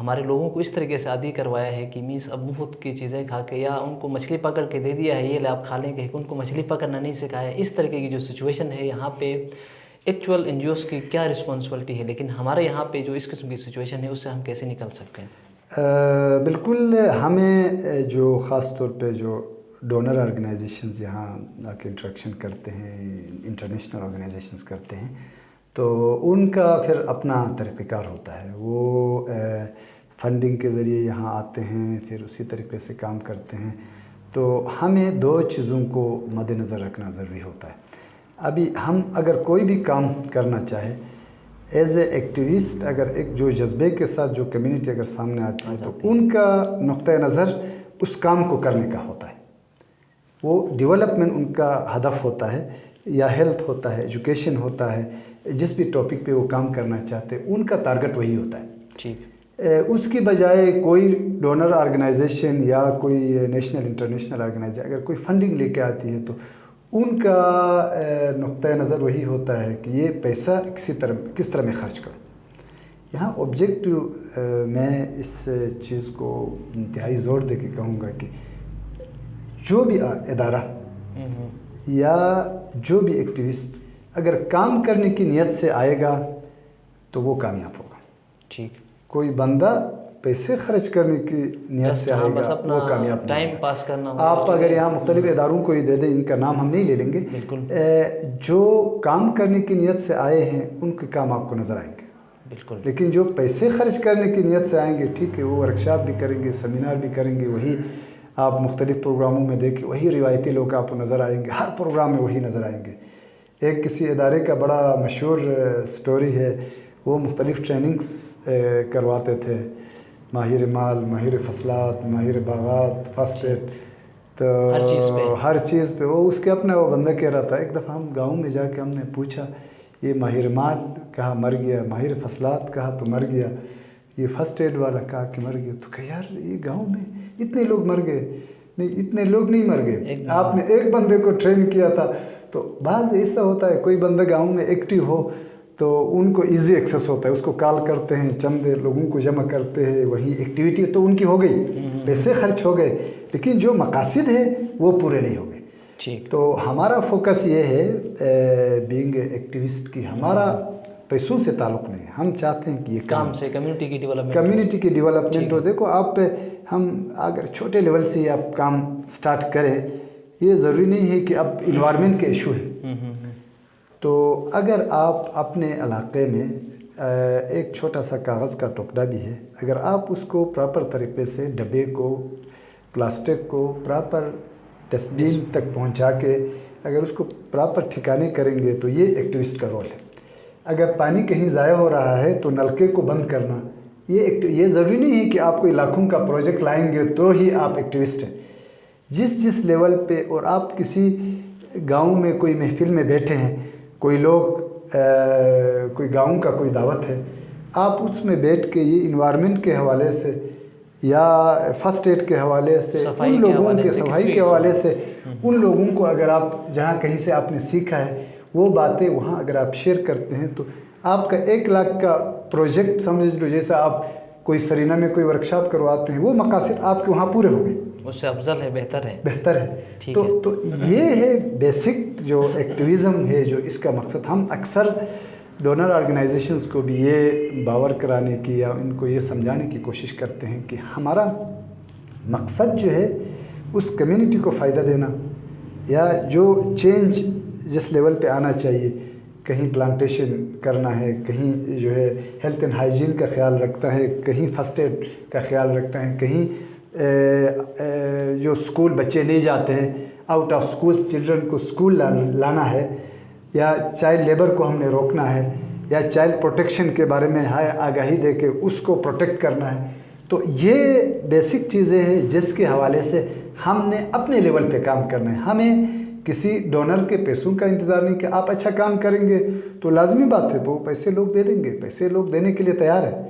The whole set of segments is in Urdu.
ہمارے لوگوں کو اس طریقے سے عادی کروایا ہے کہ مینس اب مفت کی چیزیں کھا کے، یا ان کو مچھلی پکڑ کے دے دیا ہے یہ لے آپ کھا لیں گے، ان کو مچھلی پکڑنا نہیں سکھایا ہے. اس طریقے کی جو سچویشن ہے یہاں پہ ایکچوئل این جی اوز کی کیا رسپانسبلٹی ہے، لیکن ہمارے یہاں پہ جو اس قسم کی سچویشن ہے اس سے ہم کیسے نکل سکتے ہیں؟ بالکل، ہمیں جو خاص طور پہ جو ڈونر آرگنائزیشنز یہاں آ کے انٹریکشن کرتے ہیں، انٹرنیشنل آرگنائزیشنز کرتے ہیں، تو ان کا پھر اپنا طریقہ کار ہوتا ہے. وہ فنڈنگ کے ذریعے یہاں آتے ہیں، پھر اسی طریقے سے کام کرتے ہیں. تو ہمیں دو چیزوں کو مد نظر رکھنا ضروری ہوتا ہے. ابھی ہم اگر کوئی بھی کام کرنا چاہے ایز اے ایکٹیوسٹ، اگر ایک جو جذبے کے ساتھ جو کمیونٹی اگر سامنے آتی ہے تو ان کا نقطۂ نظر اس کام کو کرنے کا ہوتا ہے. وہ ڈیولپمنٹ ان کا ہدف ہوتا ہے، یا ہیلتھ ہوتا ہے، ایجوکیشن ہوتا ہے، جس بھی ٹاپک پہ وہ کام کرنا چاہتے ہیں ان کا ٹارگٹ وہی ہوتا ہے. ٹھیک. اس کی بجائے کوئی ڈونر آرگنائزیشن یا کوئی نیشنل انٹرنیشنل آرگنائزیشن اگر کوئی فنڈنگ لے کے آتی ہے تو ان کا نقطۂ نظر وہی ہوتا ہے کہ یہ پیسہ کس طرح میں خرچ کروں. یہاں آبجیکٹو میں اس چیز کو انتہائی زور دے کے کہوں گا کہ جو بھی ادارہ یا جو بھی ایکٹیوسٹ اگر کام کرنے کی نیت سے آئے گا تو وہ کامیاب ہوگا. ٹھیک. کوئی بندہ پیسے خرچ کرنے کی نیت سے آئے گا وہ کامیاب نہیں ٹائم پاس کرنا. آپ اگر یہاں مختلف اداروں کو ہی دے دیں، ان کا نام ہم نہیں لے لیں گے، بالکل، جو کام کرنے کی نیت سے آئے ہیں ان کے کام آپ کو نظر آئیں گے. بالکل. لیکن جو پیسے خرچ کرنے کی نیت سے آئیں گے، ٹھیک ہے، وہ ورکشاپ بھی کریں گے، سیمینار بھی کریں گے، وہی آپ مختلف پروگراموں میں دیکھیں وہی روایتی لوگ آپ کو نظر آئیں گے، ہر پروگرام میں وہی نظر آئیں گے. ایک کسی ادارے کا بڑا مشہور سٹوری ہے، وہ مختلف ٹریننگز کرواتے تھے، ماہر مال، ماہر فصلات، ماہر باغات، فرسٹ ایڈ، تو ہر چیز پہ وہ اس کے اپنا وہ بندہ کہہ رہا تھا. ایک دفعہ ہم گاؤں میں جا کے ہم نے پوچھا یہ ماہر مال کہا مر گیا، ماہر فصلات کہا تو مر گیا، یہ فرسٹ ایڈ والا کہا کہ مر گیا. تو کہ یار یہ گاؤں میں اتنے لوگ مر گئے. نہیں، اتنے لوگ نہیں مر گئے، آپ نے ایک بندے کو ٹرین کیا تھا. تو بعض ایسا ہوتا ہے کوئی بندہ گاؤں میں ایکٹیو ہو تو ان کو ایزی ایکسیس ہوتا ہے، اس کو کال کرتے ہیں، چند لوگوں کو جمع کرتے ہیں، وہی ایکٹیویٹی تو ان کی ہو گئی، پیسے خرچ ہو گئے، لیکن جو مقاصد ہیں وہ پورے نہیں ہو گئے. تو ہمارا فوکس یہ ہے بینگ ایکٹیوسٹ کی، ہمارا پیسوں سے تعلق نہیں ہے. ہم چاہتے ہیں کہ یہ کام سے کمیونٹی کی ڈیولپمنٹ ہو. دیکھو آپ ہم اگر چھوٹے لیول سے آپ کام سٹارٹ کریں، یہ ضروری نہیں ہے کہ اب انوائرمنٹ کے ایشو ہے. تو اگر آپ اپنے علاقے میں ایک چھوٹا سا کاغذ کا ٹکڑا بھی ہے، اگر آپ اس کو پراپر طریقے سے ڈبے کو، پلاسٹک کو پراپر ڈسٹ بین تک پہنچا کے اگر اس کو پراپر ٹھکانے کریں گے تو یہ ایکٹیوسٹ کا رول ہے. اگر پانی کہیں ضائع ہو رہا ہے تو نلکے کو بند کرنا، یہ ضروری نہیں ہے کہ آپ کوئی لاکھوں کا پروجیکٹ لائیں گے تو ہی آپ ایکٹیوسٹ ہیں. جس لیول پہ، اور آپ کسی گاؤں میں کوئی محفل میں بیٹھے ہیں، کوئی لوگ کوئی گاؤں کا کوئی دعوت ہے، آپ اس میں بیٹھ کے یہ انوائرمنٹ کے حوالے سے یا فرسٹ ایڈ کے حوالے سے، ان لوگوں کے صفائی کے حوالے سے، ان لوگوں کو اگر آپ جہاں کہیں سے آپ نے سیکھا ہے وہ باتیں وہاں اگر آپ شیئر کرتے ہیں تو آپ کا 1 لاکھ کا پروجیکٹ سمجھ لو، جیسا آپ کوئی سرینا میں کوئی ورکشاپ کرواتے ہیں، وہ مقاصد آپ کے وہاں پورے ہو گئے. اس سے افضل ہے، بہتر ہے. تو یہ ہے بیسک جو ایکٹیویزم ہے، جو اس کا مقصد. ہم اکثر ڈونر آرگنائزیشنز کو بھی یہ باور کرانے کی یا ان کو یہ سمجھانے کی کوشش کرتے ہیں کہ ہمارا مقصد جو ہے اس کمیونٹی کو فائدہ دینا، یا جو چینج جس لیول پہ آنا چاہیے، کہیں پلانٹیشن کرنا ہے، کہیں جو ہے ہیلتھ اینڈ ہائیجین کا خیال رکھتا ہے، کہیں فرسٹ ایڈ کا خیال رکھتا ہے، کہیں جو اسکول بچے نہیں جاتے ہیں، آؤٹ آف اسکول چلڈرن کو اسکول لانا ہے، یا چائلڈ لیبر کو ہم نے روکنا ہے، یا چائلڈ پروٹیکشن کے بارے میں آگاہی دے کے اس کو پروٹیکٹ کرنا ہے. تو یہ بیسک چیزیں ہیں جس کے حوالے سے ہم نے اپنے لیول پہ کام کرنا ہے. ہمیں کسی ڈونر کے پیسوں کا انتظار نہیں کہ آپ اچھا کام کریں گے تو لازمی بات ہے وہ پیسے لوگ دے دیں گے، پیسے لوگ دینے کے لیے تیار ہیں.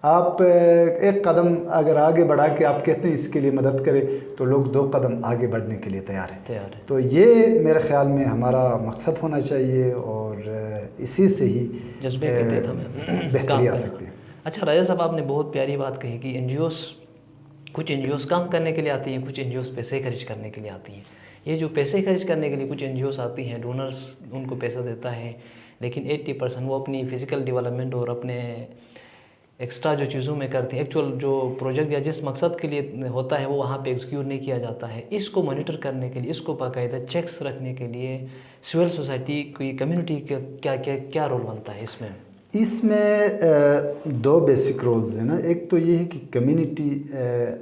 آپ ایک قدم اگر آگے بڑھا کے آپ کہتے ہیں اس کے لیے مدد کریں تو لوگ 2 قدم آگے بڑھنے کے لیے تیار ہیں. تو یہ میرے خیال میں ہمارا مقصد ہونا چاہیے، اور اسی سے ہی جذبے کے تحت ہمیں بہتری آ سکتی ہے. اچھا راجہ صاحب، آپ نے بہت پیاری بات کہی کہ کچھ این جی اوز کام کرنے کے لیے آتی ہیں، کچھ این جی اوز پیسے خرچ کرنے کے لیے آتی ہیں. یہ جو پیسے خرچ کرنے کے لیے کچھ این جی اوز آتی ہیں، ڈونرز ان کو پیسہ دیتا ہے، لیکن 80% وہ اپنی فزیکل ڈیولپمنٹ اور اپنے ایکسٹرا جو چیزوں میں کرتے ہیں، ایکچوئل جو پروجیکٹ یا جس مقصد کے لیے ہوتا ہے وہ وہاں پہ ایگزیکیوٹ نہیں کیا جاتا ہے. اس کو مانیٹر کرنے کے لیے، اس کو باقاعدہ چیکس رکھنے کے لیے سول سوسائٹی کی کمیونٹی کا کیا رول بنتا ہے اس میں؟ اس میں دو بیسک رولز ہیں نا. ایک تو یہ ہے کہ کمیونٹی،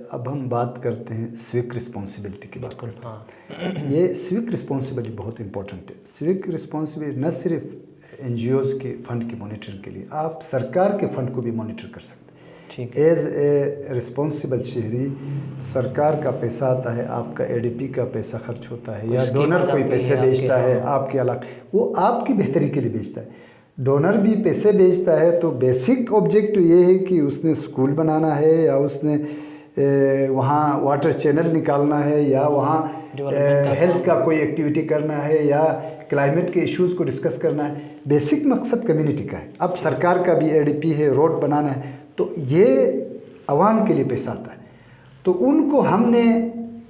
اب ہم بات کرتے ہیں سوک رسپانسبلٹی کی بات. بالکل ہاں. یہ سوک رسپانسبلٹی بہت امپورٹنٹ ہے. سوک رسپانسبلٹی نہ صرف این جی اوز کے فنڈ کی مانیٹرنگ کے لیے، آپ سرکار کے فنڈ کو بھی مانیٹر کر سکتے ہیں. ٹھیک. ایز اے رسپانسبل شہری، سرکار کا پیسہ آتا ہے، آپ کا اے ڈی پی کا پیسہ خرچ ہوتا ہے، یا ڈونر کوئی پیسے بیچتا ہے آپ کے علاقے، وہ آپ کی بہتری کے لیے بیچتا ہے. ڈونر بھی پیسے بیچتا ہے تو بیسک آبجیکٹو یہ ہے کہ اس نے اسکول بنانا ہے، یا اس نے وہاں واٹر چینل نکالنا ہے، یا وہاں ہیلتھ کا کوئی ایکٹیویٹی کرنا ہے، یا کلائمیٹ کے ایشوز کو ڈسکس کرنا ہے. بیسک مقصد کمیونٹی کا ہے. اب سرکار کا بھی اے ڈی پی ہے، روڈ بنانا ہے، تو یہ عوام کے لیے پیسہ آتا ہے. تو ان کو ہم نے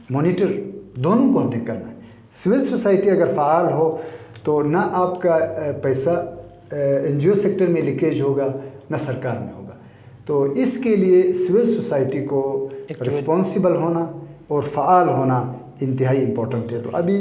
مانیٹر، دونوں کو ہم نے کرنا ہے. سول سوسائٹی اگر فعال ہو تو نہ آپ کا پیسہ این جی او سیکٹر میں لیکیج ہوگا، نہ سرکار میں ہوگا. تو اس کے لیے سول سوسائٹی کو رسپانسبل ہونا اور فعال ہونا انتہائی امپورٹنٹ ہے. تو ابھی